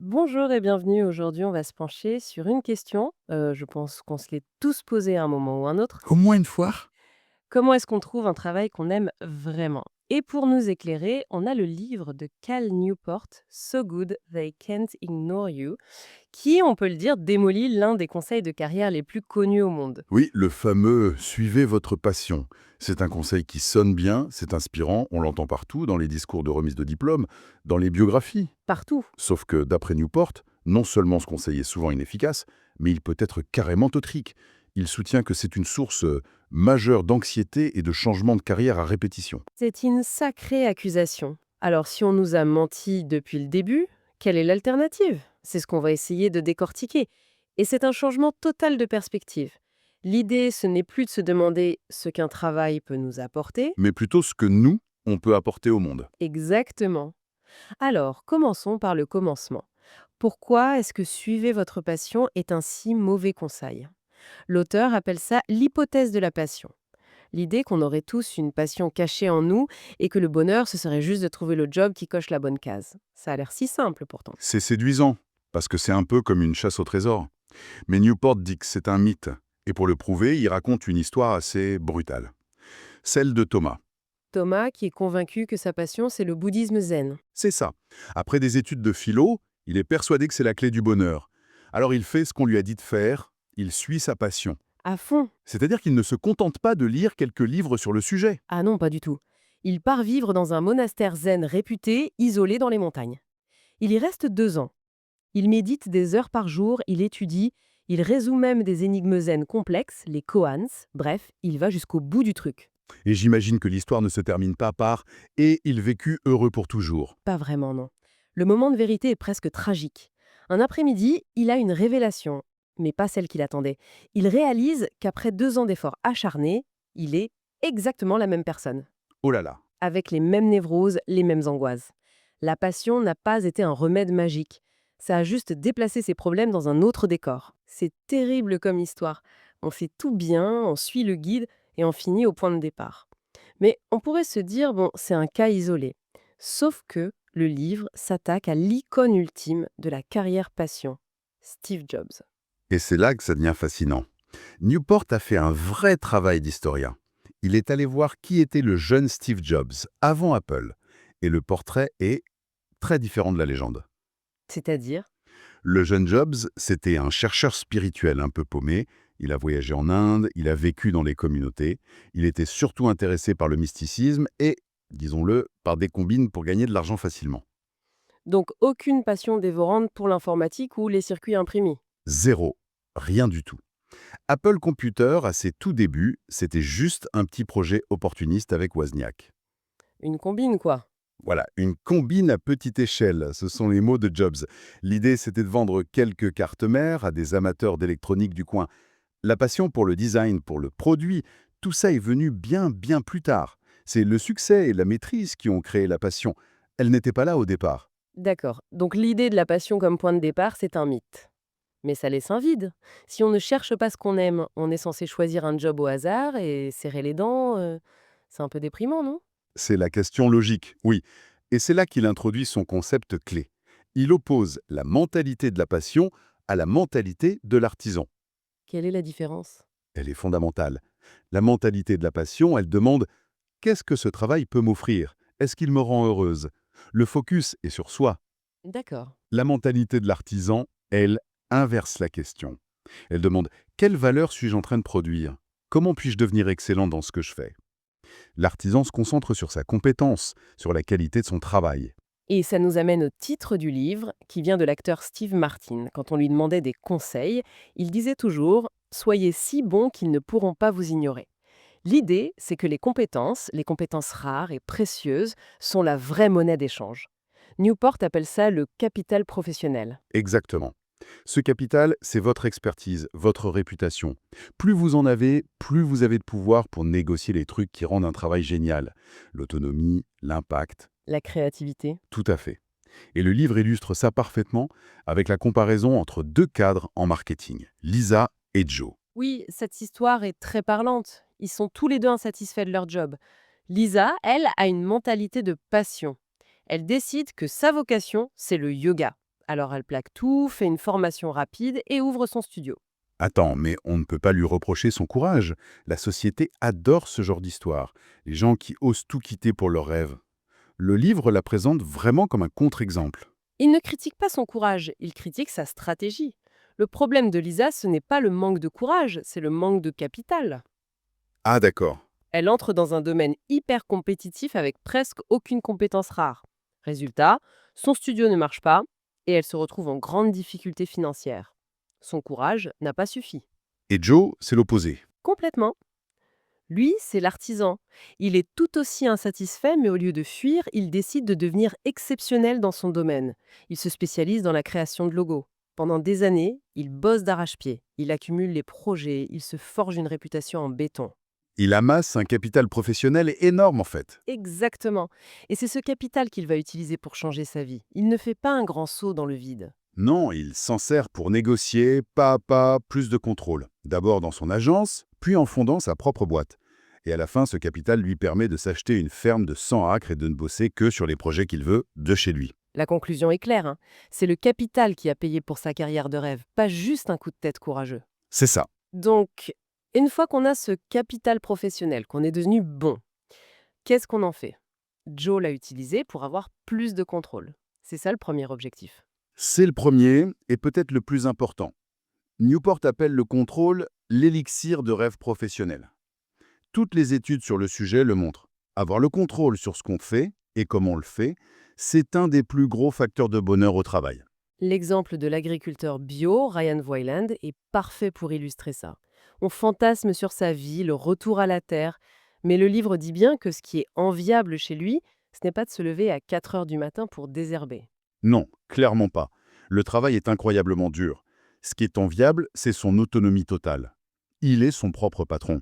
Bonjour et bienvenue. Aujourd'hui, on va se pencher sur une question. Je pense qu'on se l'est tous posée à un moment ou un autre. Au moins une fois? Comment est-ce qu'on trouve un travail qu'on aime vraiment? Et pour nous éclairer, on a le livre de Cal Newport, So Good They Can't Ignore You, qui, on peut le dire, démolit l'un des conseils de carrière les plus connus au monde. Oui, le fameux «suivez votre passion». C'est un conseil qui sonne bien, c'est inspirant, on l'entend partout, dans les discours de remise de diplôme, dans les biographies. Partout. Sauf que, d'après Newport, non seulement ce conseil est souvent inefficace, mais il peut être carrément totrique. Il soutient que c'est une source majeure d'anxiété et de changement de carrière à répétition. C'est une sacrée accusation. Alors, si on nous a menti depuis le début, quelle est l'alternative? C'est ce qu'on va essayer de décortiquer. Et c'est un changement total de perspective. L'idée, ce n'est plus de se demander ce qu'un travail peut nous apporter. Mais plutôt ce que nous, on peut apporter au monde. Exactement. Alors, commençons par le commencement. Pourquoi est-ce que suivez votre passion est un si mauvais conseil? L'auteur appelle ça l'hypothèse de la passion. L'idée qu'on aurait tous une passion cachée en nous et que le bonheur, ce serait juste de trouver le job qui coche la bonne case. Ça a l'air si simple pourtant. C'est séduisant, parce que c'est un peu comme une chasse au trésor. Mais Newport dit que c'est un mythe, et pour le prouver, il raconte une histoire assez brutale. Celle de Thomas. Thomas, qui est convaincu que sa passion, c'est le bouddhisme zen. C'est ça. Après des études de philo, il est persuadé que c'est la clé du bonheur. Alors il fait ce qu'on lui a dit de faire, il suit sa passion. À fond. C'est-à-dire qu'il ne se contente pas de lire quelques livres sur le sujet. Ah non, pas du tout. Il part vivre dans un monastère zen réputé, isolé dans les montagnes. Il y reste 2 ans. Il médite des heures par jour, il étudie, il résout même des énigmes zen complexes, les koans, bref, il va jusqu'au bout du truc. Et j'imagine que l'histoire ne se termine pas par «et il vécut heureux pour toujours». Pas vraiment, non. Le moment de vérité est presque tragique. Un après-midi, il a une révélation, mais pas celle qu'il attendait. Il réalise qu'après 2 ans d'efforts acharnés, il est exactement la même personne, Oh là là. avec les mêmes névroses, les mêmes angoisses. La passion n'a pas été un remède magique. Ça a juste déplacé ses problèmes dans un autre décor. C'est terrible comme histoire. On fait tout bien, on suit le guide et on finit au point de départ. Mais on pourrait se dire, bon, c'est un cas isolé. Sauf que le livre s'attaque à l'icône ultime de la carrière passion, Steve Jobs. Et c'est là que ça devient fascinant. Newport a fait un vrai travail d'historien. Il est allé voir qui était le jeune Steve Jobs avant Apple. Et le portrait est très différent de la légende. C'est-à-dire, Le jeune Jobs, c'était un chercheur spirituel un peu paumé. Il a voyagé en Inde, il a vécu dans les communautés. Il était surtout intéressé par le mysticisme et, disons-le, par des combines pour gagner de l'argent facilement. donc aucune passion dévorante pour l'informatique ou les circuits imprimés. Zéro. Rien du tout. Apple Computer, à ses tout débuts, c'était juste un petit projet opportuniste avec Wozniak. Une combine, quoi. Voilà, une combine à petite échelle, ce sont les mots de Jobs. L'idée, c'était de vendre quelques cartes mères à des amateurs d'électronique du coin. La passion pour le design, pour le produit, tout ça est venu bien, bien plus tard. C'est le succès et la maîtrise qui ont créé la passion. Elle n'était pas là au départ. D'accord. Donc l'idée de la passion comme point de départ, c'est un mythe. Mais ça laisse un vide. Si on ne cherche pas ce qu'on aime, on est censé choisir un job au hasard et serrer les dents. C'est un peu déprimant, non? C'est la question logique, oui. Et c'est là qu'il introduit son concept clé. Il oppose la mentalité de la passion à la mentalité de l'artisan. Quelle est la différence? Elle est fondamentale. La mentalité de la passion, elle demande: qu'est-ce que ce travail peut m'offrir? Est-ce qu'il me rend heureuse? Le focus est sur soi. D'accord. La mentalité de l'artisan, elle, inverse la question. Elle demande: quelle valeur suis-je en train de produire? Comment puis-je devenir excellent dans ce que je fais? L'artisan se concentre sur sa compétence, sur la qualité de son travail. Et ça nous amène au titre du livre, qui vient de l'acteur Steve Martin. Quand on lui demandait des conseils, il disait toujours: soyez si bons qu'ils ne pourront pas vous ignorer. L'idée, c'est que les compétences rares et précieuses, sont la vraie monnaie d'échange. Newport appelle ça le capital professionnel. Exactement. Ce capital, c'est votre expertise, votre réputation. Plus vous en avez, plus vous avez de pouvoir pour négocier les trucs qui rendent un travail génial. L'autonomie, l'impact, La créativité. tout à fait. Et le livre illustre ça parfaitement avec la comparaison entre deux cadres en marketing, Lisa et Joe. Oui, cette histoire est très parlante. Ils sont tous les deux insatisfaits de leur job. Lisa, elle, a une mentalité de passion. Elle décide que sa vocation, c'est le yoga. Alors elle plaque tout, fait une formation rapide et ouvre son studio. Attends, mais on ne peut pas lui reprocher son courage. La société adore ce genre d'histoire. Les gens qui osent tout quitter pour leurs rêves. Le livre la présente vraiment comme un contre-exemple. Il ne critique pas son courage, il critique sa stratégie. Le problème de Lisa, ce n'est pas le manque de courage, c'est le manque de capital. Ah d'accord. Elle entre dans un domaine hyper compétitif avec presque aucune compétence rare. Résultat, son studio ne marche pas et elle se retrouve en grande difficulté financière. Son courage n'a pas suffi. Et Joe, c'est l'opposé. Complètement. Lui, c'est l'artisan. Il est tout aussi insatisfait, mais au lieu de fuir, il décide de devenir exceptionnel dans son domaine. Il se spécialise dans la création de logos. Pendant des années, il bosse d'arrache-pied. Il accumule les projets, il se forge une réputation en béton. Il amasse un capital professionnel énorme en fait. Exactement. Et c'est ce capital qu'il va utiliser pour changer sa vie. Il ne fait pas un grand saut dans le vide. Non, il s'en sert pour négocier, pas à pas, plus de contrôle. D'abord dans son agence, puis en fondant sa propre boîte. Et à la fin, ce capital lui permet de s'acheter une ferme de 100 acres et de ne bosser que sur les projets qu'il veut de chez lui. La conclusion est claire, hein. C'est le capital qui a payé pour sa carrière de rêve, pas juste un coup de tête courageux. C'est ça. Donc, une fois qu'on a ce capital professionnel, qu'on est devenu bon, qu'est-ce qu'on en fait? Joe l'a utilisé pour avoir plus de contrôle. C'est ça le premier objectif. C'est le premier et peut-être le plus important. Newport appelle le contrôle l'élixir de rêve professionnel. Toutes les études sur le sujet le montrent. Avoir le contrôle sur ce qu'on fait et comment on le fait, c'est un des plus gros facteurs de bonheur au travail. L'exemple de l'agriculteur bio, Ryan Voiland, est parfait pour illustrer ça. On fantasme sur sa vie, le retour à la terre, mais le livre dit bien que ce qui est enviable chez lui, ce n'est pas de se lever à 4 heures du matin pour désherber. Non, clairement pas. Le travail est incroyablement dur. Ce qui est enviable, c'est son autonomie totale. Il est son propre patron.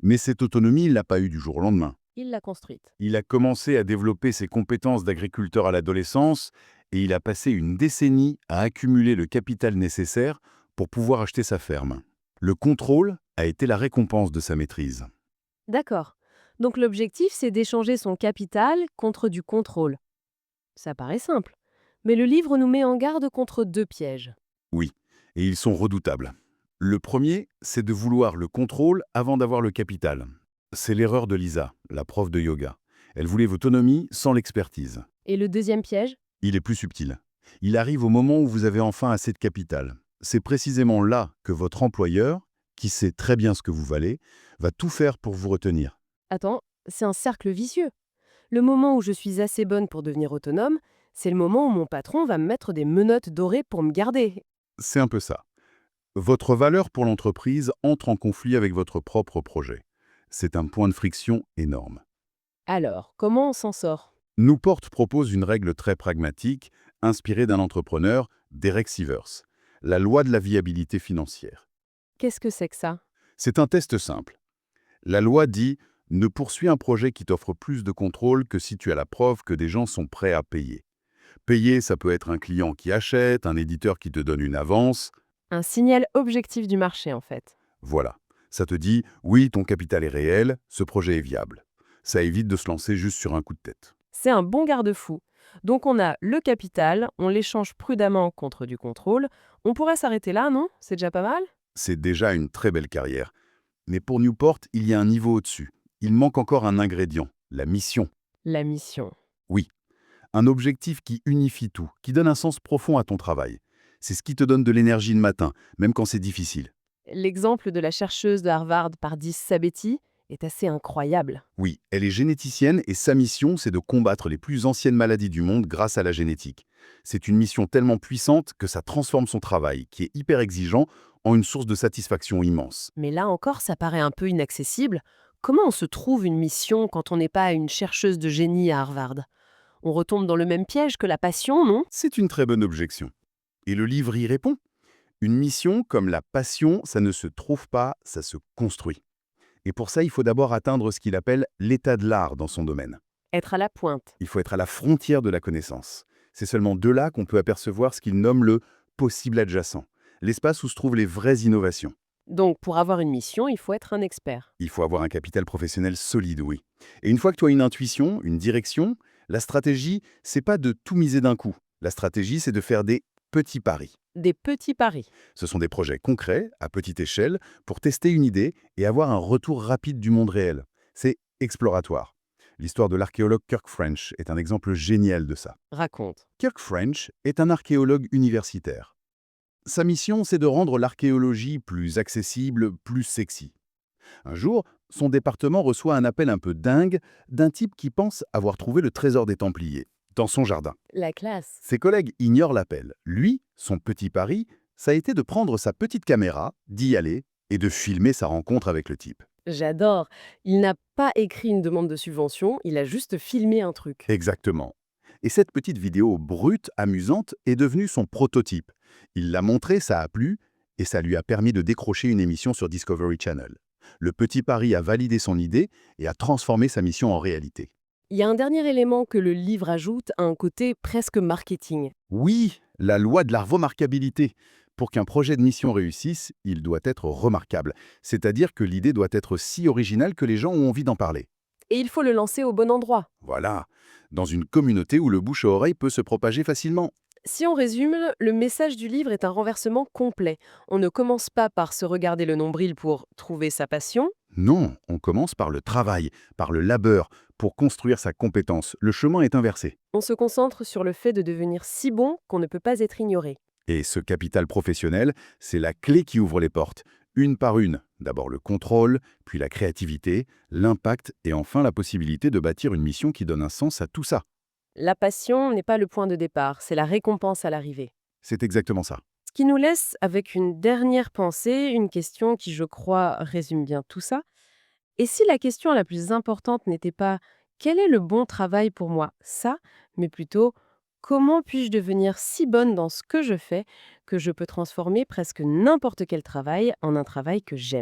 Mais cette autonomie, il l'a pas eue du jour au lendemain. Il l'a construite. Il a commencé à développer ses compétences d'agriculteur à l'adolescence et il a passé une décennie à accumuler le capital nécessaire pour pouvoir acheter sa ferme. Le contrôle a été la récompense de sa maîtrise. D'accord. Donc l'objectif, c'est d'échanger son capital contre du contrôle. Ça paraît simple. Mais le livre nous met en garde contre deux pièges. Oui, et ils sont redoutables. Le premier, c'est de vouloir le contrôle avant d'avoir le capital. C'est l'erreur de Lisa, la prof de yoga. Elle voulait l'autonomie sans l'expertise. Et le deuxième piège? Il est plus subtil. Il arrive au moment où vous avez enfin assez de capital. C'est précisément là que votre employeur, qui sait très bien ce que vous valez, va tout faire pour vous retenir. Attends, c'est un cercle vicieux. Le moment où je suis assez bonne pour devenir autonome, c'est le moment où mon patron va me mettre des menottes dorées pour me garder. C'est un peu ça. Votre valeur pour l'entreprise entre en conflit avec votre propre projet. C'est un point de friction énorme. Alors, comment on s'en sort? Newport propose une règle très pragmatique, inspirée d'un entrepreneur, Derek Sivers, la loi de la viabilité financière. Qu'est-ce que c'est que ça? C'est un test simple. La loi dit « Ne poursuis un projet qui t'offre plus de contrôle que si tu as la preuve que des gens sont prêts à payer ». Payer, ça peut être un client qui achète, un éditeur qui te donne une avance. Un signal objectif du marché, en fait. Voilà. Ça te dit « Oui, ton capital est réel, ce projet est viable ». Ça évite de se lancer juste sur un coup de tête. C'est un bon garde-fou. Donc on a le capital, on l'échange prudemment contre du contrôle. On pourrait s'arrêter là, non? C'est déjà pas mal? C'est déjà une très belle carrière. Mais pour Newport, il y a un niveau au-dessus. Il manque encore un ingrédient, la mission. La mission. Oui, un objectif qui unifie tout, qui donne un sens profond à ton travail. C'est ce qui te donne de l'énergie le matin, même quand c'est difficile. L'exemple de la chercheuse de Harvard Pardis Sabeti est assez incroyable. Oui, elle est généticienne et sa mission, c'est de combattre les plus anciennes maladies du monde grâce à la génétique. C'est une mission tellement puissante que ça transforme son travail, qui est hyper exigeant, en une source de satisfaction immense. Mais là encore, ça paraît un peu inaccessible. Comment on se trouve une mission quand on n'est pas une chercheuse de génie à Harvard? On retombe dans le même piège que la passion, non? C'est une très bonne objection. Et le livre y répond. Une mission, comme la passion, ça ne se trouve pas, ça se construit. Et pour ça, il faut d'abord atteindre ce qu'il appelle l'état de l'art dans son domaine. Être à la pointe. Il faut être à la frontière de la connaissance. C'est seulement de là qu'on peut apercevoir ce qu'il nomme le possible adjacent, l'espace où se trouvent les vraies innovations. Donc, pour avoir une mission, il faut être un expert. Il faut avoir un capital professionnel solide, oui. Et une fois que tu as une intuition, une direction, la stratégie, c'est pas de tout miser d'un coup. La stratégie, c'est de faire des petits paris. Des petits paris. Ce sont des projets concrets, à petite échelle, pour tester une idée et avoir un retour rapide du monde réel. C'est exploratoire. L'histoire de l'archéologue Kirk French est un exemple génial de ça. Raconte. Kirk French est un archéologue universitaire. Sa mission, c'est de rendre l'archéologie plus accessible, plus sexy. Un jour, son département reçoit un appel un peu dingue d'un type qui pense avoir trouvé le trésor des Templiers, dans son jardin. La classe. Ses collègues ignorent l'appel. Lui, son petit pari, ça a été de prendre sa petite caméra, d'y aller et de filmer sa rencontre avec le type. J'adore. Il n'a pas écrit une demande de subvention, il a juste filmé un truc. Exactement. Et cette petite vidéo brute, amusante, est devenue son prototype. Il l'a montré, ça a plu, et ça lui a permis de décrocher une émission sur Discovery Channel. Le petit pari a validé son idée et a transformé sa mission en réalité. Il y a un dernier élément que le livre ajoute, un côté presque marketing. Oui, la loi de la remarquabilité. Pour qu'un projet de mission réussisse, il doit être remarquable. C'est-à-dire que l'idée doit être si originale que les gens ont envie d'en parler. Et il faut le lancer au bon endroit. Voilà, dans une communauté où le bouche à oreille peut se propager facilement. Si on résume, le message du livre est un renversement complet. On ne commence pas par se regarder le nombril pour trouver sa passion. Non, on commence par le travail, par le labeur, pour construire sa compétence. Le chemin est inversé. On se concentre sur le fait de devenir si bon qu'on ne peut pas être ignoré. Et ce capital professionnel, c'est la clé qui ouvre les portes, une par une. D'abord le contrôle, puis la créativité, l'impact et enfin la possibilité de bâtir une mission qui donne un sens à tout ça. La passion n'est pas le point de départ, c'est la récompense à l'arrivée. C'est exactement ça. Ce qui nous laisse avec une dernière pensée, une question qui, je crois, résume bien tout ça. Et si la question la plus importante n'était pas quel est le bon travail pour moi, ça, mais plutôt comment puis-je devenir si bonne dans ce que je fais que je peux transformer presque n'importe quel travail en un travail que j'aime.